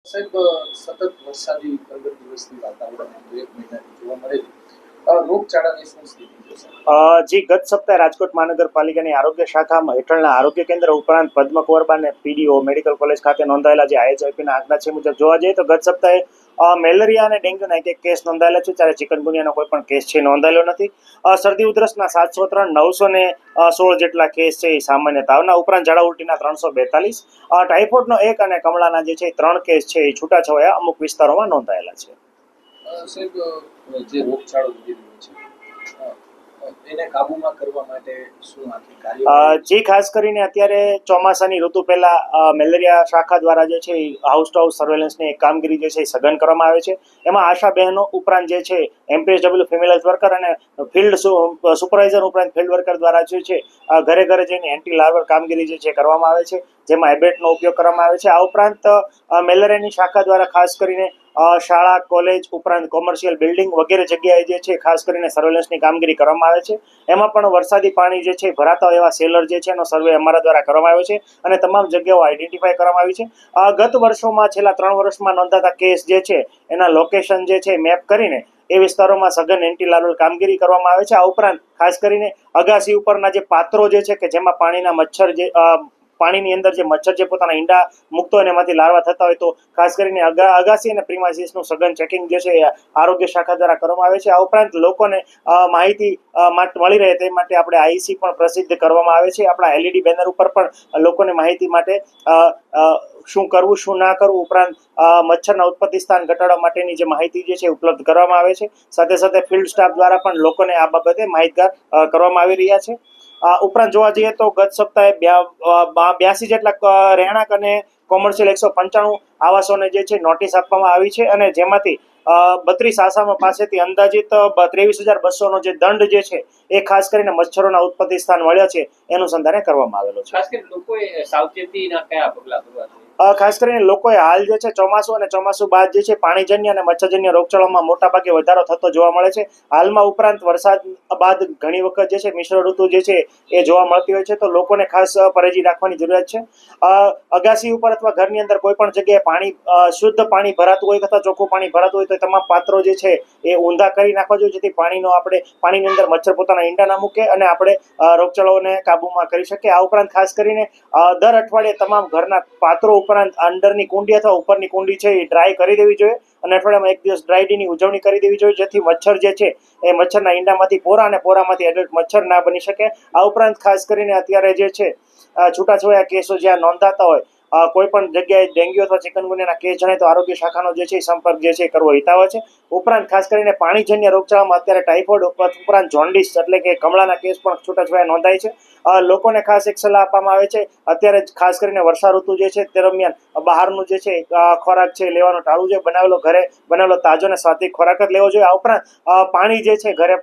સાહેબ, સતત વરસાદી 15 દિવસથી વાતાવરણ 1 મહિનાથી જોવા મળે છે. રોગચાળાની શું સ્થિતિ છે સાહેબ? જી ગત સપ્તાહે રાજકોટ મહાનગરપાલિકાની આરોગ્ય શાખા હેઠળના આરોગ્ય કેન્દ્ર ઉપરાંત પદ્મકુંવરબા અને પીડીઓ મેડિકલ કોલેજ ખાતે નોંધાયેલા જે આઈએચઆઈપીના આંકડા છે મુજબ જોવા જઈએ તો ગત સપ્તાહે મેલેરિયા અને ડેન્ગ્યુના એક કેસ નોંધાયેલા છે, જ્યારે ચિકનગુનિયાનો કોઈ પણ કેસ છે નોંધાયેલો નથી. શરદી ઉધરસના 703, 916 જેટલા કેસ છે એ સામાન્ય તાવના, ઉપરાંત ઝાડા ઉલટીના 342, ટાઇફોઇડનો 1 અને કમળાના જે છે 3 કેસ છે એ છૂટાછવાયા અમુક વિસ્તારોમાં નોંધાયેલા છે. સાહેબ, જે રોગચાળો વધી રહ્યો છે એને કાબૂમાં કરવા માટે શું આખી કાર્યવાહી? જે ખાસ કરીને અત્યારે ચોમાસાની ઋતુ પહેલા મેલેરિયા શાખા દ્વારા જે છે હાઉસ ટુ હાઉસ સર્વેલન્સની એક કામગીરી જે છે એ સઘન કરવામાં આવે છે. એમાં આશા બહેનો ઉપરાંત જે છે એમપીએસડબલ્યુ ફિમેલ હેલ્થ વર્કર અને ફિલ્ડ સુપરવાઇઝર ઉપરાંત ફિલ્ડ વર્કર દ્વારા જે છે ઘરે ઘરે જઈને એન્ટી લાર્વલ કામગીરી જે છે કરવામાં આવે છે, જેમાં એબેટનો ઉપયોગ કરવામાં આવે છે. આ ઉપરાંત મેલેરિયાની શાખા દ્વારા ખાસ કરીને શાળા, કોલેજ ઉપરાંત કોમર્શિયલ બિલ્ડિંગ વગેરે જગ્યાએ જે છે ખાસ કરીને સર્વેલન્સની કામગીરી કરવામાં આવે છે. એમાં પણ વરસાદી પાણી જે છે ભરાતા હોય એવા સેલર જે છે એનો સર્વે અમારા દ્વારા કરવામાં આવ્યો છે અને તમામ જગ્યાઓ આઈડેન્ટિફાઈ કરવામાં આવી છે. ગત વર્ષોમાં છેલ્લા 3 વર્ષમાં નોંધાતા કેસ જે છે એના લોકેશન જે છે મેપ કરીને એ વિસ્તારોમાં સઘન એન્ટી લાર્વલ કામગીરી કરવામાં આવે છે. આ ઉપરાંત ખાસ કરીને અગાસી ઉપરના જે પાત્રો જે છે કે જેમાં પાણીના મચ્છર જે પાણીની અંદર જે મચ્છર જે પોતાના ઈંડા મૂકતો હોય એમાંથી લાર્વા થતા હોય તો ખાસ કરીને અગાસી અને પ્રિમાઇસીસનું સઘન ચેકિંગ જે છે એ આરોગ્ય શાખા દ્વારા કરવામાં આવે છે. આ ઉપરાંત લોકોને માહિતી મળી રહે તે માટે આપણે આઈસી પણ પ્રસિદ્ધ કરવામાં આવે છે. આપણા એલઈડી બેનર ઉપર પણ લોકોને માહિતી માટે શું કરવું શું ના કરવું ઉપરાંત મચ્છરના ઉત્પત્તિ સ્થાન ઘટાડવા માટેની જે માહિતી જે છે ઉપલબ્ધ કરવામાં આવે છે. સાથે સાથે ફિલ્ડ સ્ટાફ દ્વારા પણ લોકોને આ બાબતે માહિતગાર કરવામાં આવી રહ્યા છે. ઉપરાંત જોવા જઈએ તો ગત સપ્તાહે 82 જેટલા રહેણાંક અને કોમર્શિયલ 195 આવાસોને જે છે નોટિસ આપવામાં આવી છે અને જેમાંથી 32 આસામો પાસેથી અંદાજિત 23,200નો જે દંડ જે છે એ ખાસ કરીને મચ્છરોના ઉત્પત્તિ સ્થાન મળ્યા છે એનું સંધાને કરવામાં આવેલો છે. ખાસ કરીને લોકોએ સાવચેતીના કયા પગલાં ભરવા જોઈએ? ખાસ કરીને લોકોએ હાલ જે છે ચોમાસું અને ચોમાસું બાદ જે છે પાણીજન્ય અને મચ્છરજન્ય રોગચાળામાં મોટાભાગે વધારો થતો જોવા મળે છે. હાલમાં ઉપરાંત વરસાદ બાદ ઘણી વખત જે છે મિશ્ર ઋતુ જે છે એ જોવા મળતી હોય છે, તો લોકોને ખાસ પરેજી રાખવાની જરૂરિયાત છે. અગાસી ઉપર અથવા ઘરની અંદર કોઈ પણ જગ્યાએ પાણી શુદ્ધ પાણી ભરાતું હોય અથવા ચોખ્ખું પાણી ભરાતું હોય તો તમામ પાત્રો જે છે એ ઊંધા કરી નાખવા જોઈએ, જેથી પાણીની અંદર મચ્છર પોતાના ઈંડા ના મૂકે અને આપણે રોગચાળાઓને કાબૂમાં કરી શકીએ. આ ઉપરાંત ખાસ કરીને દર અઠવાડિયે તમામ ઘરના પાત્રો ઉપરાંત અંદરની કુંડી અથવા ઉપરની કુંડી છે એ ડ્રાય કરી દેવી જોઈએ અને અઠવાડિયામાં 1 દિવસ ડ્રાય ડેની ઉજવણી કરી દેવી જોઈએ, જેથી મચ્છર જે છે એ મચ્છરના ઈંડામાંથી પોરા અને પોરામાંથી એડલ્ટ મચ્છર ના બની શકે. આ ઉપરાંત ખાસ કરીને અત્યારે જે છે છૂટાછવાયા કેસો જ્યાં નોંધાતા હોય કોઈ પણ જગ્યાએ ડેન્ગ્યુ અથવા ચિકનગુનિયાના કેસ જણાય તો આરોગ્ય શાખાનો જે છે સંપર્ક જે છે કરવો હિતાવહ છે. ઉપરાંત ખાસ કરીને પાણીજન્ય રોગચાળામાં અત્યારે ટાઇફોઇડ ઉપરાંત જોન્ડિસ એટલે કે કમળાના કેસ પણ છૂટાછવાયા નોંધાય છે. લોકોને ખાસ એક સલાહ આપવામાં આવે છે, અત્યારે ખાસ કરીને વર્ષા ઋતુ જે છે દરમિયાન બહારનું જે છે ખોરાક છે લેવાનું ટાળવું જોઈએ. ઘરે બનાવેલો તાજો અને સ્વાદિષ્ટ ખોરાક જ લેવો જોઈએ. આ ઉપરાંત પાણી જે છે ઘરે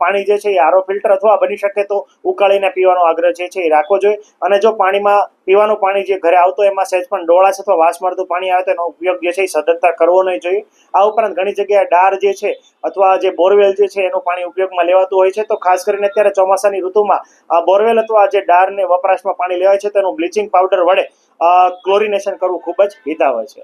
પાણી જે છે એ આરો ફિલ્ટર અથવા બની શકે તો ઉકાળીને પીવાનો આગ્રહ જે છે એ રાખવો જોઈએ. અને જો પાણીમાં પીવાનું પાણી જે ઘરે આવતો એમાં સહેજ પણ ડોળાશ અથવા વાસ મળતું પાણી આવે તો એનો ઉપયોગ જે છે એ સદંતર કરવો નહીં જોઈએ. આ ઉપરાંત ઘણી જગ્યાએ ડાર જે છે અથવા જે બોરવેલ જે છે એનું પાણી ઉપયોગમાં લેવાતું હોય છે, તો ખાસ કરીને અત્યારે ચોમાસાની ઋતુમાં બોરવેલ અથવા જે ડારને વપરાશમાં પાણી લેવાય છે તેનું બ્લીચિંગ પાવડર વડે ક્લોરિનેશન કરવું ખૂબ જ હિતાવહ છે.